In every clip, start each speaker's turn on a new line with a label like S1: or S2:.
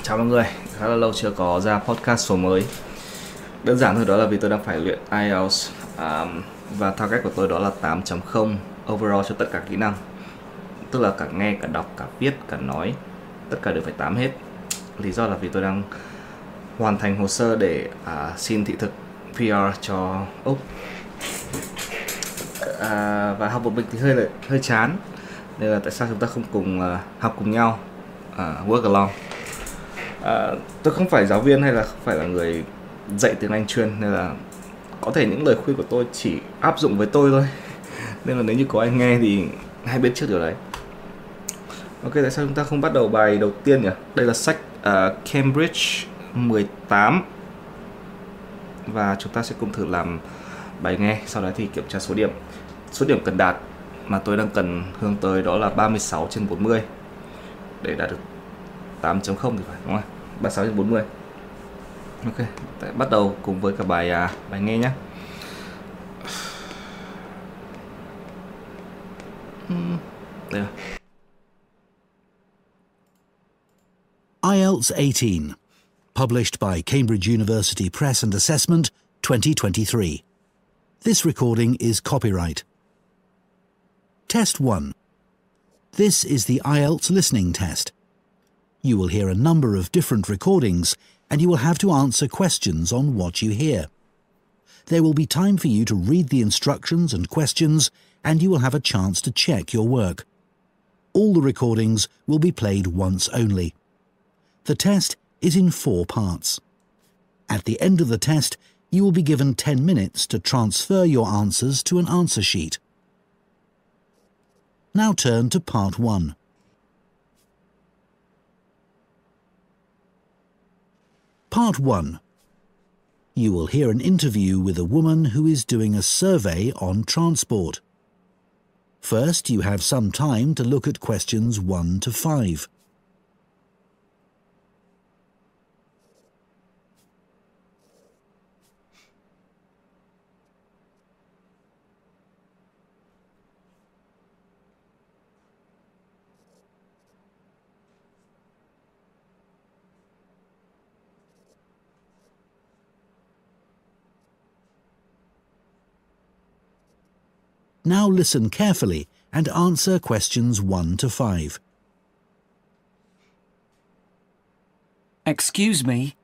S1: Chào mọi người, khá là lâu chưa có ra podcast số mới. Đơn giản thôi, đó là vì tôi đang phải luyện IELTS và target của tôi đó là 8.0 overall cho tất cả kỹ năng. Tức là cả nghe, cả đọc, cả viết, cả nói, tất cả đều phải 8 hết. Lý do là vì tôi đang hoàn thành hồ sơ để xin thị thực PR cho Úc. Và học một mình thì hơi chán, nên là tại sao chúng ta không cùng học cùng nhau, work along. Tôi không phải giáo viên hay là không phải là người dạy tiếng Anh chuyên, nên là có thể những lời khuyên của tôi chỉ áp dụng với tôi thôi. Nên là nếu như có ai nghe thì hãy biết trước điều đấy. Ok, tại sao chúng ta không bắt đầu bài đầu tiên nhỉ? Đây là sách Cambridge 18. Và chúng ta sẽ cùng thử làm bài nghe, sau đó thì kiểm tra số điểm. Số điểm cần đạt mà tôi đang cần hướng tới đó là 36/40 để đạt được 8.0 thì phải, đúng không? 36/40. Ok, bắt đầu cùng với cả bài nghe nhé. Đây rồi.
S2: IELTS 18, published by Cambridge University Press and Assessment 2023. This recording is copyright. Test 1. This is the IELTS listening test. You will hear a number of different recordings and you will have to answer questions on what you hear. There will be time for you to read the instructions and questions and you will have a chance to check your work. All the recordings will be played once only. The test is in 4 parts. At the end of the test, you will be given 10 minutes to transfer your answers to an answer sheet. Now turn to part 1. Part 1. You will hear an interview with a woman who is doing a survey on transport. First, you have some time to look at questions 1 to 5. Now listen carefully and answer questions 1 to 5.
S3: Excuse me,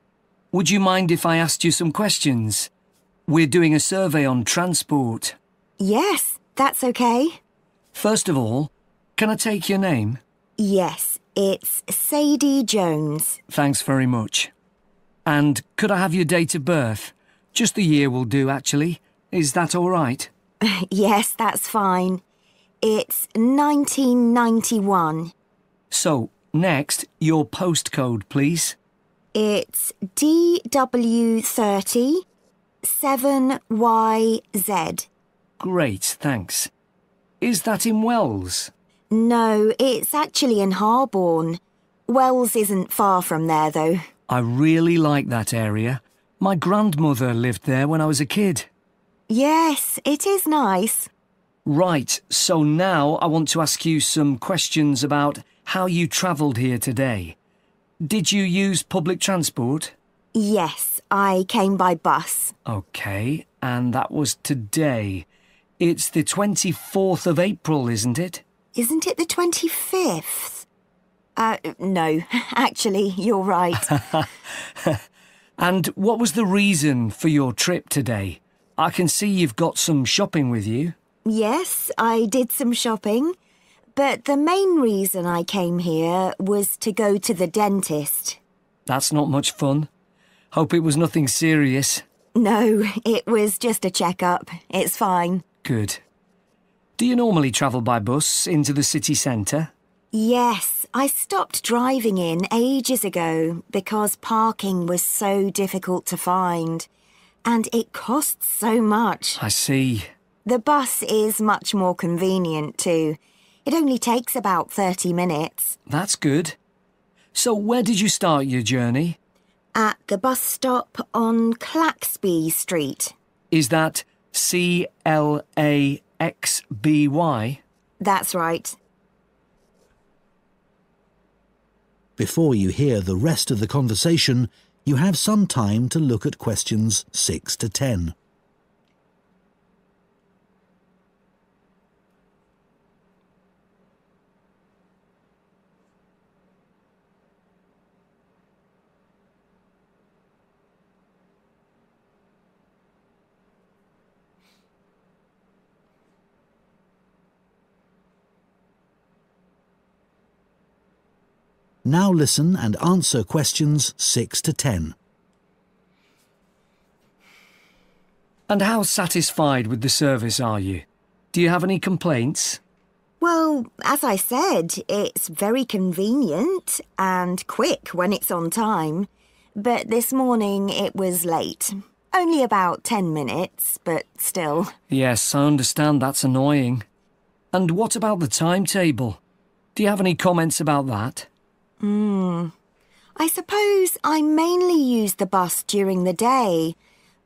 S3: would you mind if I asked you some questions? We're doing a survey on transport.
S4: Yes, that's okay.
S3: First of all, can I take your name?
S4: Yes, it's Sadie Jones.
S3: Thanks very much. And could I have your date of birth? Just the year will do, actually. Is that all right?
S4: Yes, that's fine. It's 1991.
S3: So, next, your postcode, please.
S4: It's DW30 7YZ.
S3: Great, thanks. Is that in Wells?
S4: No, it's actually in Harborne. Wells isn't far from there, though.
S3: I really like that area. My grandmother lived there when I was a kid.
S4: Yes, it is nice.
S3: Right, so now I want to ask you some questions about how you travelled here today. Did you use public transport?
S4: Yes, I came by bus.
S3: OK, and that was today. It's the 24th of April, isn't it?
S4: Isn't it the 25th? No, actually, you're right.
S3: And what was the reason for your trip today? I can see you've got some shopping with you.
S4: Yes, I did some shopping, but the main reason I came here was to go to the dentist.
S3: That's not much fun. Hope it was nothing serious.
S4: No, it was just a checkup. It's fine.
S3: Good. Do you normally travel by bus into the city centre?
S4: Yes, I stopped driving in ages ago because parking was so difficult to find. And it costs so much.
S3: I see.
S4: The bus is much more convenient too. It only takes about 30 minutes.
S3: That's good. So where did you start your journey?
S4: At the bus stop on Claxby Street.
S3: Is that CLAXBY?
S4: That's right.
S2: Before you hear the rest of the conversation, you have some time to look at questions 6 to 10. Now listen and answer questions 6 to 10.
S3: And how satisfied with the service are you? Do you have any complaints?
S4: Well, as I said, it's very convenient and quick when it's on time. But this morning it was late. Only about 10 minutes, but still.
S3: Yes, I understand that's annoying. And what about the timetable? Do you have any comments about that?
S4: I suppose I mainly use the bus during the day,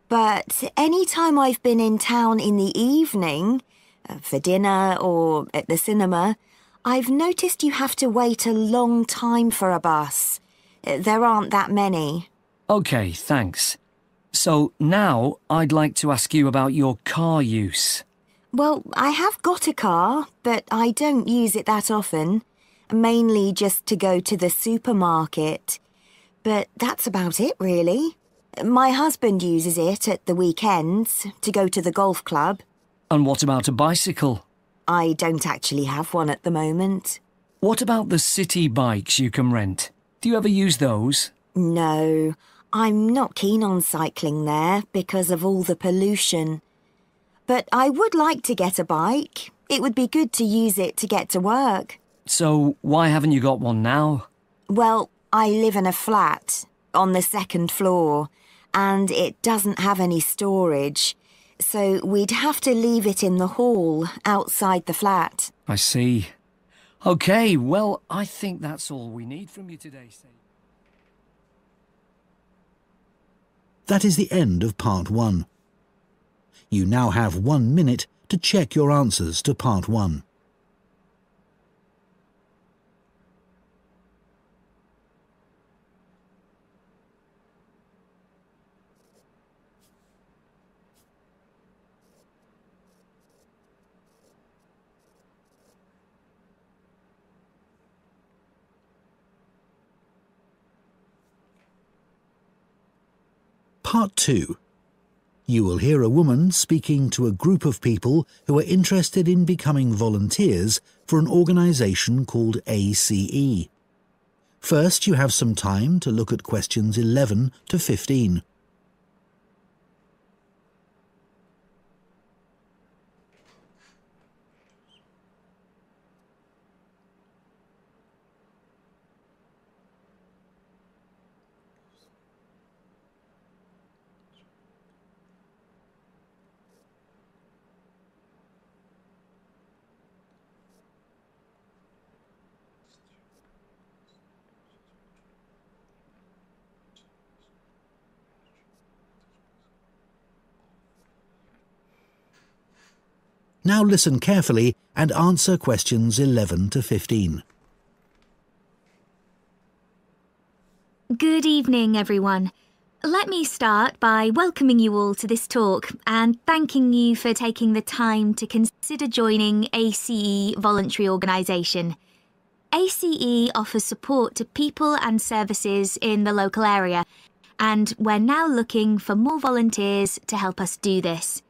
S4: but any time I've been in town in the evening, for dinner or at the cinema, I've noticed you have to wait a long time for a bus. There aren't that many.
S3: OK, thanks. So now I'd like to ask you about your car use.
S4: Well, I have got a car, but I don't use it that often. Mainly just to go to the supermarket. But that's about it, really. My husband uses it at the weekends to go to the golf club.
S3: And what about a bicycle?
S4: I don't actually have one at the moment.
S3: What about the city bikes you can rent? Do you ever use those?
S4: No, I'm not keen on cycling there because of all the pollution. But I would like to get a bike. It would be good to use it to get to work.
S3: So why haven't you got one now?
S4: Well, I live in a flat on the second floor and it doesn't have any storage. So we'd have to leave it in the hall outside the flat.
S3: I see. OK, well, I think that's all we need from you today, Sadie.
S2: That is the end of part 1. You now have 1 minute to check your answers to part 1. Part 2. You will hear a woman speaking to a group of people who are interested in becoming volunteers for an organisation called ACE. First, you have some time to look at questions 11 to 15. Now listen carefully and answer questions 11 to 15.
S5: Good evening, everyone. Let me start by welcoming you all to this talk and thanking you for taking the time to consider joining ACE Voluntary Organisation. ACE offers support to people and services in the local area, and we're now looking for more volunteers to help us do this.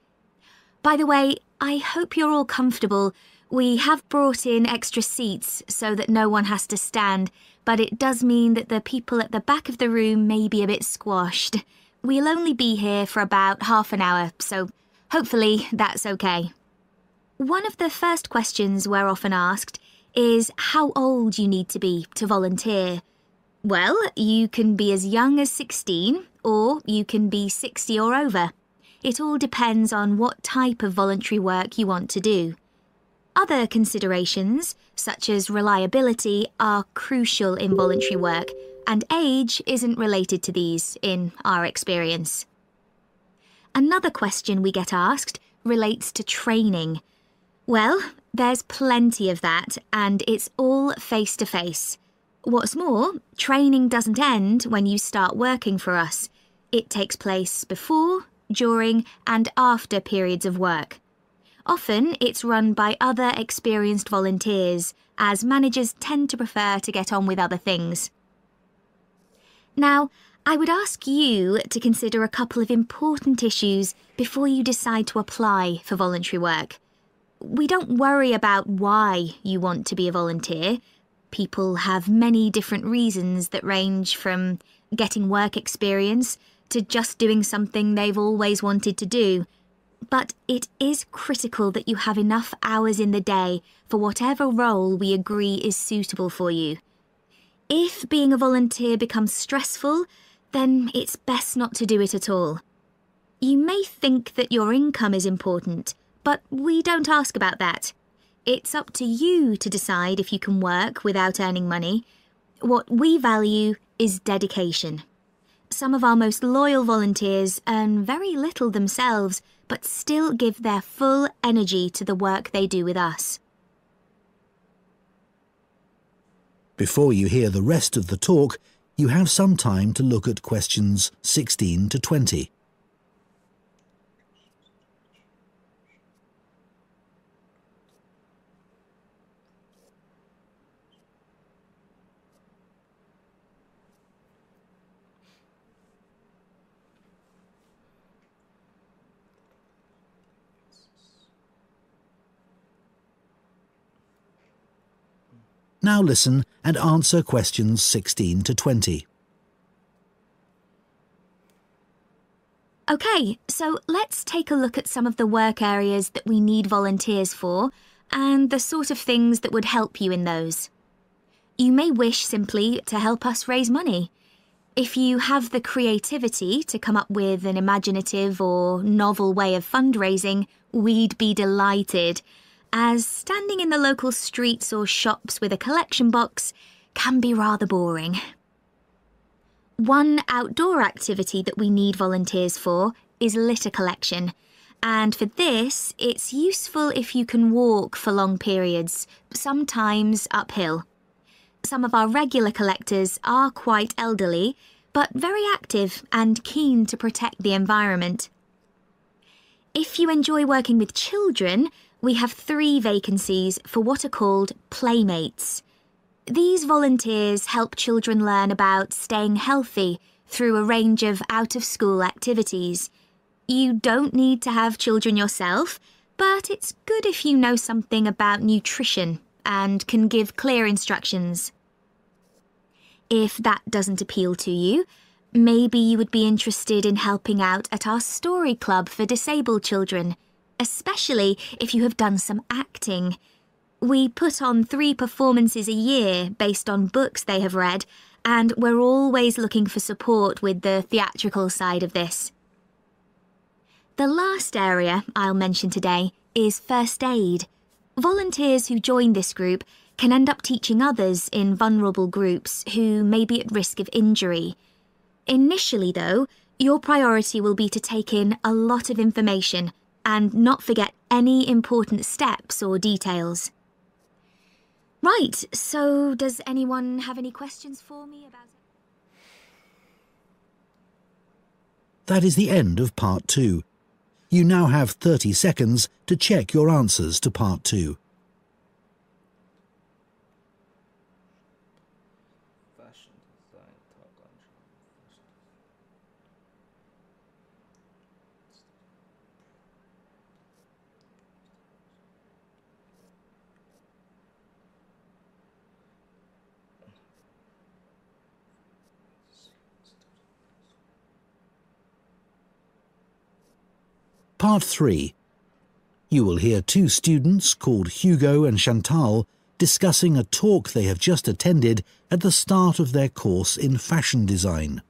S5: By the way, I hope you're all comfortable. We have brought in extra seats so that no one has to stand, but it does mean that the people at the back of the room may be a bit squashed. We'll only be here for about half an hour, so hopefully that's okay. One of the first questions we're often asked is how old you need to be to volunteer. Well, you can be as young as 16, or you can be 60 or over. It all depends on what type of voluntary work you want to do. Other considerations, such as reliability, are crucial in voluntary work, and age isn't related to these, in our experience. Another question we get asked relates to training. Well, there's plenty of that, and it's all face-to-face. What's more, training doesn't end when you start working for us. It takes place before, during, and after periods of work. Often it's run by other experienced volunteers, as managers tend to prefer to get on with other things. Now, I would ask you to consider a couple of important issues before you decide to apply for voluntary work. We don't worry about why you want to be a volunteer. People have many different reasons that range from getting work experience to just doing something they've always wanted to do. But it is critical that you have enough hours in the day for whatever role we agree is suitable for you. If being a volunteer becomes stressful, then it's best not to do it at all. You may think that your income is important, but we don't ask about that. It's up to you to decide if you can work without earning money. What we value is dedication. Some of our most loyal volunteers earn very little themselves, but still give their full energy to the work they do with us.
S2: Before you hear the rest of the talk, you have some time to look at questions 16 to 20. Now listen and answer questions 16 to 20.
S5: OK, so let's take a look at some of the work areas that we need volunteers for and the sort of things that would help you in those. You may wish simply to help us raise money. If you have the creativity to come up with an imaginative or novel way of fundraising, we'd be delighted, as standing in the local streets or shops with a collection box can be rather boring. One outdoor activity that we need volunteers for is litter collection, and for this it's useful if you can walk for long periods, sometimes uphill. Some of our regular collectors are quite elderly, but very active and keen to protect the environment. If you enjoy working with children, we have 3 vacancies for what are called playmates. These volunteers help children learn about staying healthy through a range of out-of-school activities. You don't need to have children yourself, but it's good if you know something about nutrition and can give clear instructions. If that doesn't appeal to you, maybe you would be interested in helping out at our story club for disabled children, especially if you have done some acting. We put on 3 performances a year based on books they have read, and we're always looking for support with the theatrical side of this. The last area I'll mention today is first aid. Volunteers who join this group can end up teaching others in vulnerable groups who may be at risk of injury. Initially, though, your priority will be to take in a lot of information and not forget any important steps or details. Right, so does anyone have any questions for me about it?
S2: That is the end of part 2. You now have 30 seconds to check your answers to part 2.
S1: Fashion design, talk on
S2: Part 3. You will hear 2 students called Hugo and Chantal discussing a talk they have just attended at the start of their course in fashion design.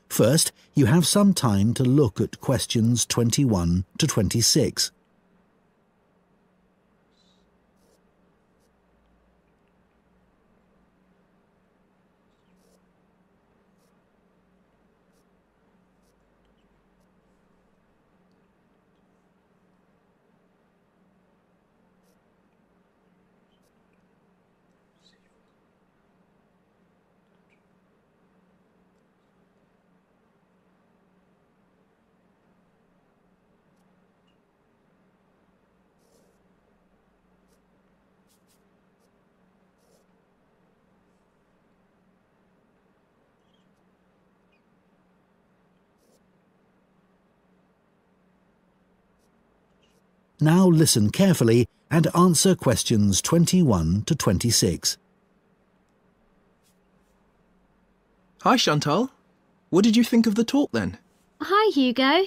S2: First, you have some time to look at questions 21 to 26. Now listen carefully and answer questions 21 to 26.
S6: Hi, Chantal. What did you think of the talk then?
S7: Hi, Hugo.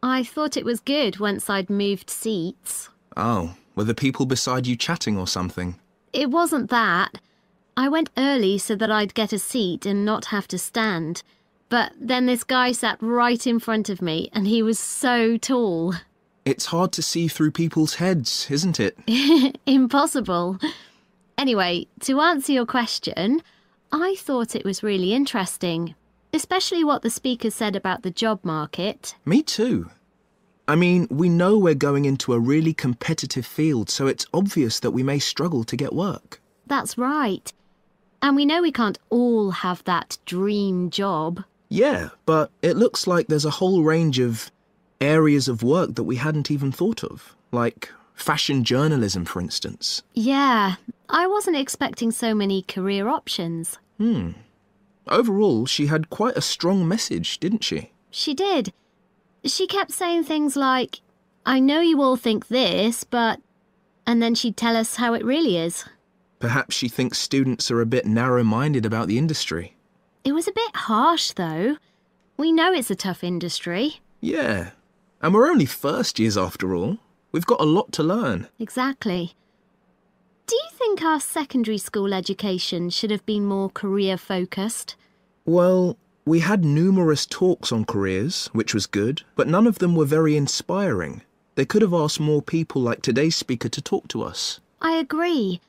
S7: I thought it was good once I'd moved seats.
S6: Oh, were the people beside you chatting or something?
S7: It wasn't that. I went early so that I'd get a seat and not have to stand. But then this guy sat right in front of me and he was so tall.
S6: It's hard to see through people's heads, isn't it?
S7: Impossible. Anyway, to answer your question, I thought it was really interesting, especially what the speaker said about the job market.
S6: Me too. I mean, we know we're going into a really competitive field, so it's obvious that we may struggle to get work.
S7: That's right. And we know we can't all have that dream job.
S6: Yeah, but it looks like there's a whole range of areas of work that we hadn't even thought of, like fashion journalism, for instance.
S7: Yeah, I wasn't expecting so many career options.
S6: Overall, she had quite a strong message, didn't she?
S7: She did. She kept saying things like, I know you all think this, but... And then she'd tell us how it really is.
S6: Perhaps she thinks students are a bit narrow-minded about the industry.
S7: It was a bit harsh, though. We know it's a tough industry.
S6: Yeah, and we're only first years after all. We've got a lot to learn.
S7: Exactly. Do you think our secondary school education should have been more career-focused?
S6: Well, we had numerous talks on careers, which was good, but none of them were very inspiring. They could have asked more people like today's speaker to talk to us.
S7: I agree.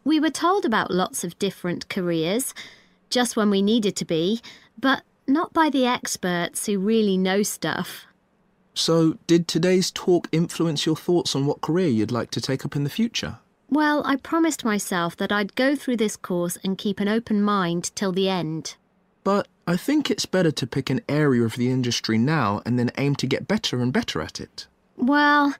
S7: We were told about lots of different careers, just when we needed to be, but not by the experts who really know stuff.
S6: So, did today's talk influence your thoughts on what career you'd like to take up in the future?
S7: Well, I promised myself that I'd go through this course and keep an open mind till the end.
S6: But I think it's better to pick an area of the industry now and then aim to get better and better at it.
S7: Well,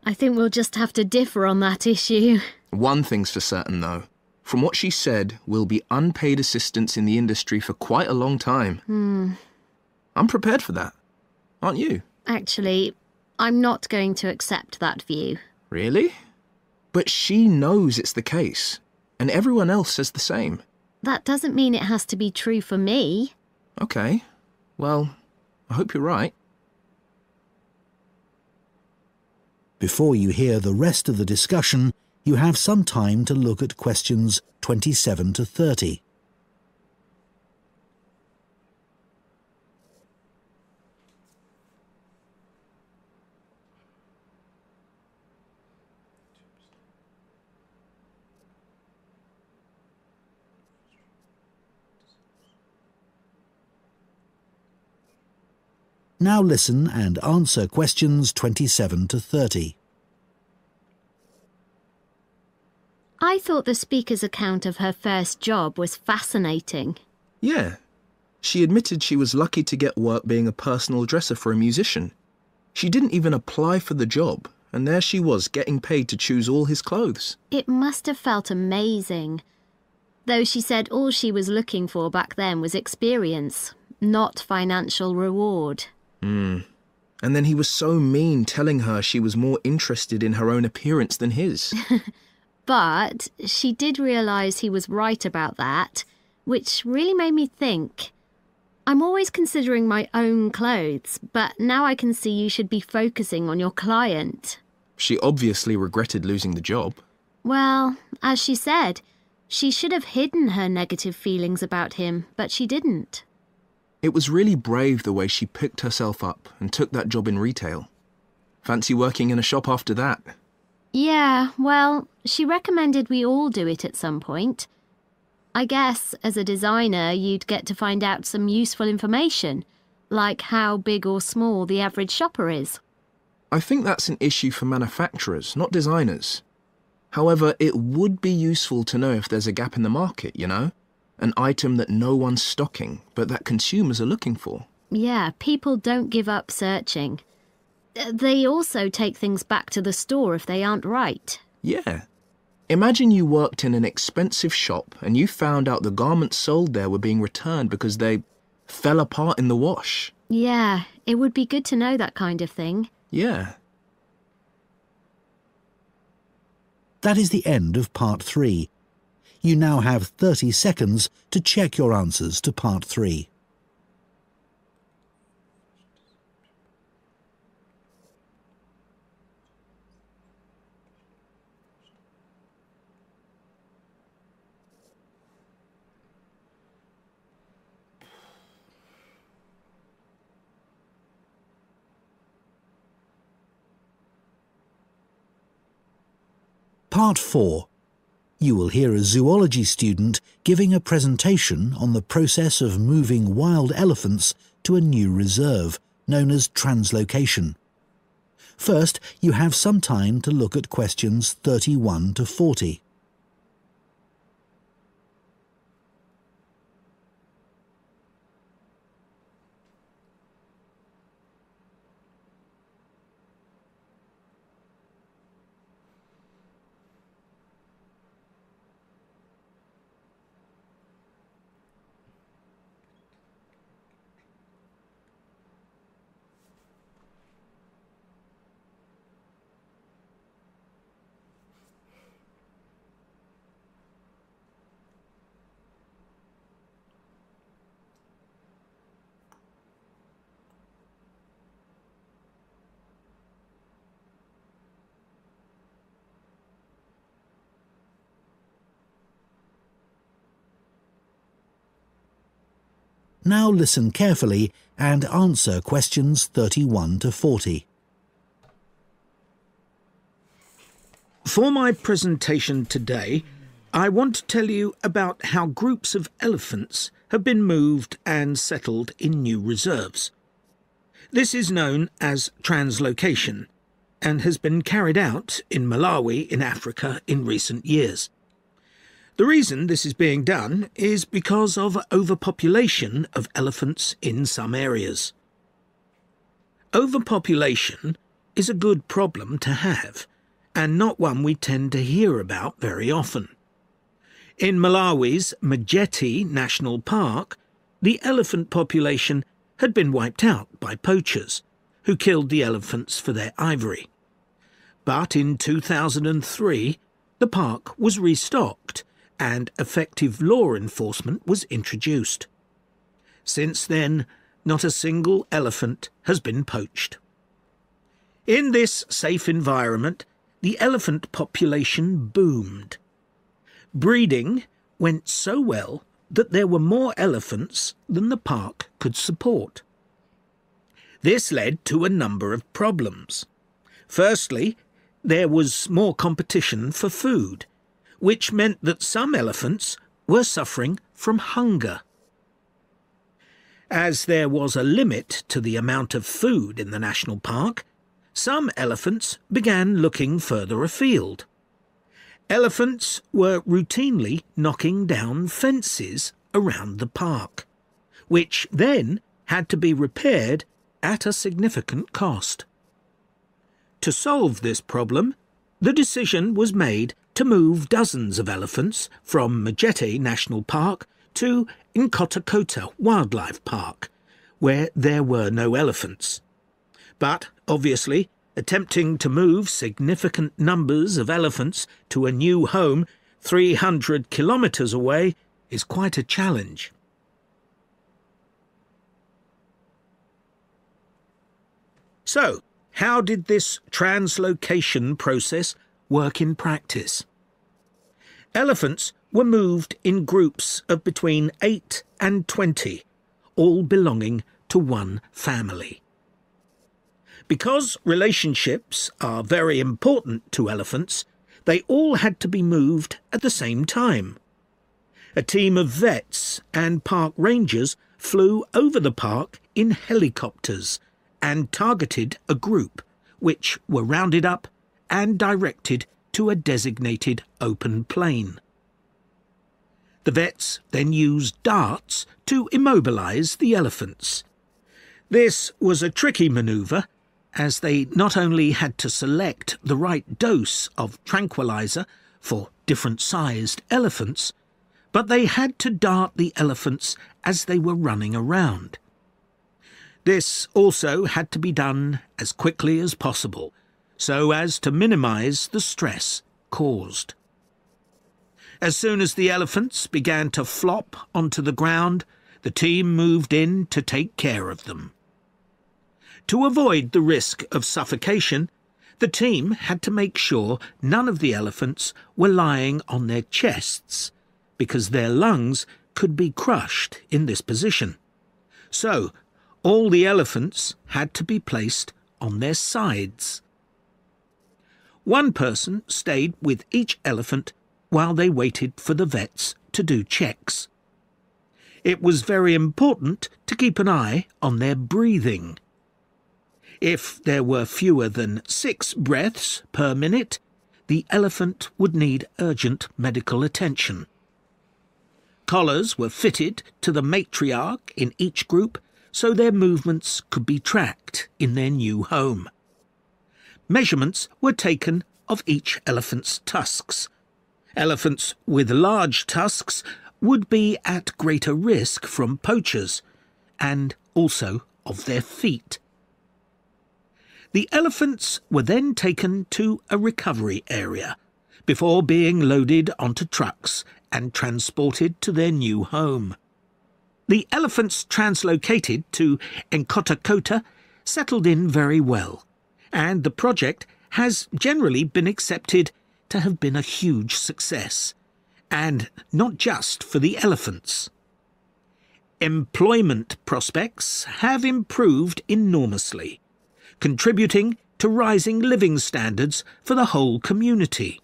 S7: I think we'll just have to differ on that issue.
S6: One thing's for certain, though. From what she said, we'll be unpaid assistants in the industry for quite a long time. I'm prepared for that. Aren't you?
S7: Actually, I'm not going to accept that view.
S6: Really? But she knows it's the case, and everyone else says the same.
S7: That doesn't mean it has to be true for me.
S6: Okay. Well, I hope you're right.
S2: Before you hear the rest of the discussion, you have some time to look at questions 27 to 30. Now listen and answer questions 27 to 30.
S7: I thought the speaker's account of her first job was fascinating.
S6: Yeah. She admitted she was lucky to get work being a personal dresser for a musician. She didn't even apply for the job, and there she was getting paid to choose all his clothes.
S7: It must have felt amazing. Though she said all she was looking for back then was experience, not financial reward.
S6: And then he was so mean, telling her she was more interested in her own appearance than his.
S7: But she did realise he was right about that, which really made me think. I'm always considering my own clothes, but now I can see you should be focusing on your client.
S6: She obviously regretted losing the job.
S7: Well, as she said, she should have hidden her negative feelings about him, but she didn't.
S6: It was really brave the way she picked herself up and took that job in retail. Fancy working in a shop after that?
S7: Yeah, well, she recommended we all do it at some point. I guess, as a designer, you'd get to find out some useful information, like how big or small the average shopper is.
S6: I think that's an issue for manufacturers, not designers. However, it would be useful to know if there's a gap in the market, you know? An item that no one's stocking, but that consumers are looking for.
S7: Yeah, people don't give up searching. They also take things back to the store if they aren't right.
S6: Yeah. Imagine you worked in an expensive shop and you found out the garments sold there were being returned because they fell apart in the wash.
S7: Yeah, it would be good to know that kind of thing.
S6: Yeah.
S2: That is the end of part 3. You now have 30 seconds to check your answers to part 3. Part 4. You will hear a zoology student giving a presentation on the process of moving wild elephants to a new reserve, known as translocation. First, you have some time to look at questions 31 to 40. Now listen carefully and answer questions 31 to 40.
S8: For my presentation today, I want to tell you about how groups of elephants have been moved and settled in new reserves. This is known as translocation and has been carried out in Malawi in Africa in recent years. The reason this is being done is because of overpopulation of elephants in some areas. Overpopulation is a good problem to have, and not one we tend to hear about very often. In Malawi's Majeti National Park, the elephant population had been wiped out by poachers, who killed the elephants for their ivory. But in 2003, the park was restocked, and effective law enforcement was introduced. Since then, not a single elephant has been poached. In this safe environment, the elephant population boomed. Breeding went so well that there were more elephants than the park could support. This led to a number of problems. Firstly, there was more competition for food, which meant that some elephants were suffering from hunger. As there was a limit to the amount of food in the national park, some elephants began looking further afield. Elephants were routinely knocking down fences around the park, which then had to be repaired at a significant cost. To solve this problem, the decision was made to move dozens of elephants from Majeti National Park to Nkotakota Wildlife Park, where there were no elephants. But, obviously, attempting to move significant numbers of elephants to a new home 300 kilometres away is quite a challenge. So, how did this translocation process work in practice? Elephants were moved in groups of between 8 and 20, all belonging to one family. Because relationships are very important to elephants, they all had to be moved at the same time. A team of vets and park rangers flew over the park in helicopters and targeted a group, which were rounded up and directed to a designated open plain. The vets then used darts to immobilise the elephants. This was a tricky manoeuvre, as they not only had to select the right dose of tranquiliser for different-sized elephants, but they had to dart the elephants as they were running around. This also had to be done as quickly as possible, so as to minimise the stress caused. As soon as the elephants began to flop onto the ground, the team moved in to take care of them. To avoid the risk of suffocation, the team had to make sure none of the elephants were lying on their chests, because their lungs could be crushed in this position. So, all the elephants had to be placed on their sides. One person stayed with each elephant while they waited for the vets to do checks. It was very important to keep an eye on their breathing. If there were fewer than 6 breaths per minute, the elephant would need urgent medical attention. Collars were fitted to the matriarch in each group so their movements could be tracked in their new home. Measurements were taken of each elephant's tusks. Elephants with large tusks would be at greater risk from poachers, and also of their feet. The elephants were then taken to a recovery area before being loaded onto trucks and transported to their new home. The elephants translocated to Nkhotakota settled in very well, and the project has generally been accepted to have been a huge success, and not just for the elephants. Employment prospects have improved enormously, contributing to rising living standards for the whole community.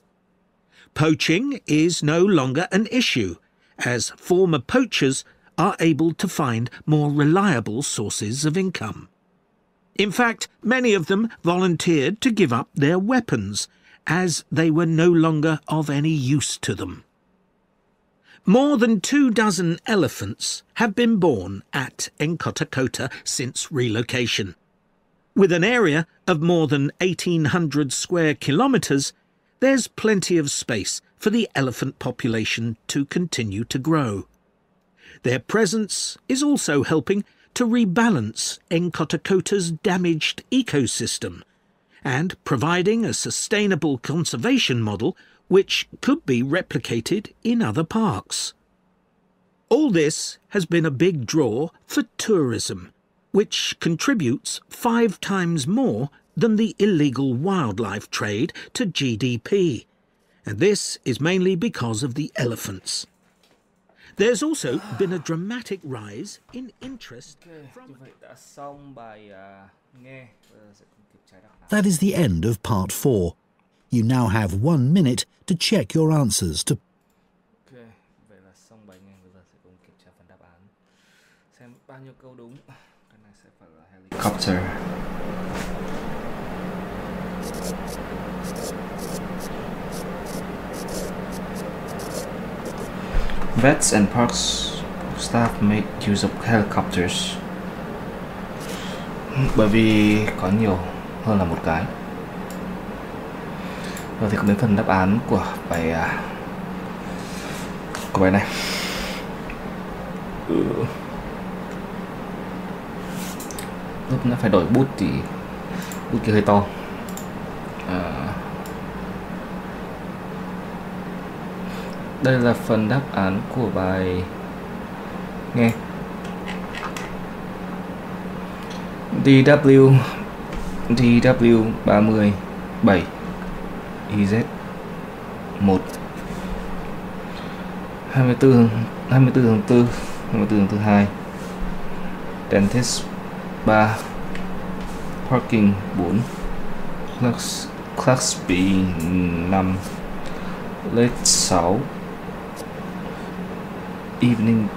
S8: Poaching is no longer an issue, as former poachers are able to find more reliable sources of income. In fact, many of them volunteered to give up their weapons, as they were no longer of any use to them. More than 24 elephants have been born at Nkhotakota since relocation. With an area of more than 1,800 square kilometres, there's plenty of space for the elephant population to continue to grow. Their presence is also helping to rebalance Nkhotakota's damaged ecosystem and providing a sustainable conservation model which could be replicated in other parks. All this has been a big draw for tourism, which contributes 5 times more than the illegal wildlife trade to GDP, and this is mainly because of the elephants. There's also been a dramatic rise in interest from...
S2: That is the end of part 4. You now have 1 minute to check your answers to...
S1: Ok, vậy là xong bài nghe, bây giờ sẽ cùng kiểm tra phần đáp án. Xem bao nhiêu câu đúng. Cái này sẽ phải là helicopter. Vets and parks staff make use of helicopters. Bởi vì có nhiều hơn là một cái. Rồi thì cũng đến phần đáp án của bài này. Lúc nó phải đổi bút thì bút kia hơi to. Đây là phần đáp án của bài nghe. DW 37 IZ 1 24 tháng 4 24 tháng 2 Dentist 3 Parking 4 Class B 5 Late 6 Evening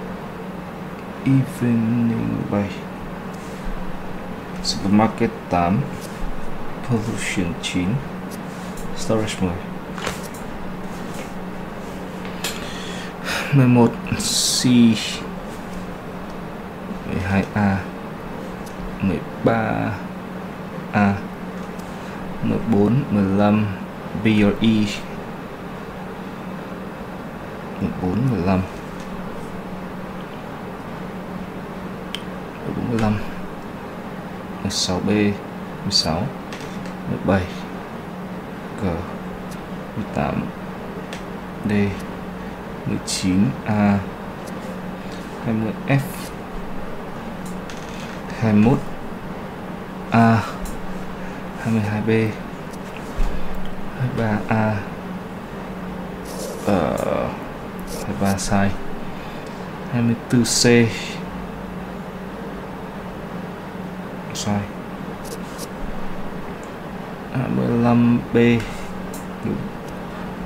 S1: 7 Supermarket 8 Pollution 9 Storage 10 11 C 12A 13A 14 15 B or E 14 15 15 16B 16 17 G 18D 19A 20F 21A 22B 23A 23 sai 24C sai 25B đúng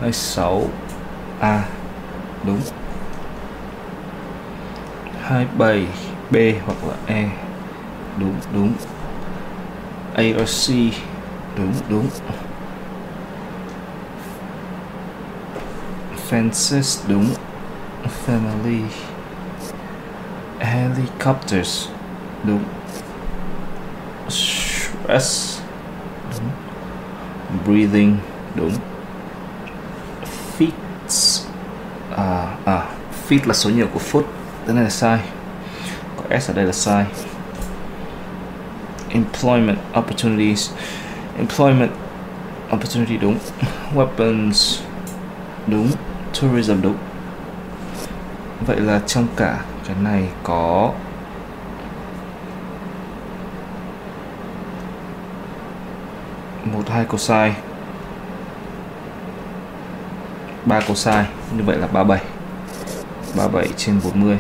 S1: 26A đúng 27B hoặc là E đúng A or C đúng fences đúng family helicopters đúng stress đúng breathing đúng feet feet là số nhiều của foot, cái này là sai, có S ở đây là sai. Employment opportunities đúng. Weapons đúng. Tourism đúng. Vậy là trong cả cái này có 1-2 câu sai, 3 câu sai, như vậy là 37 trên 40.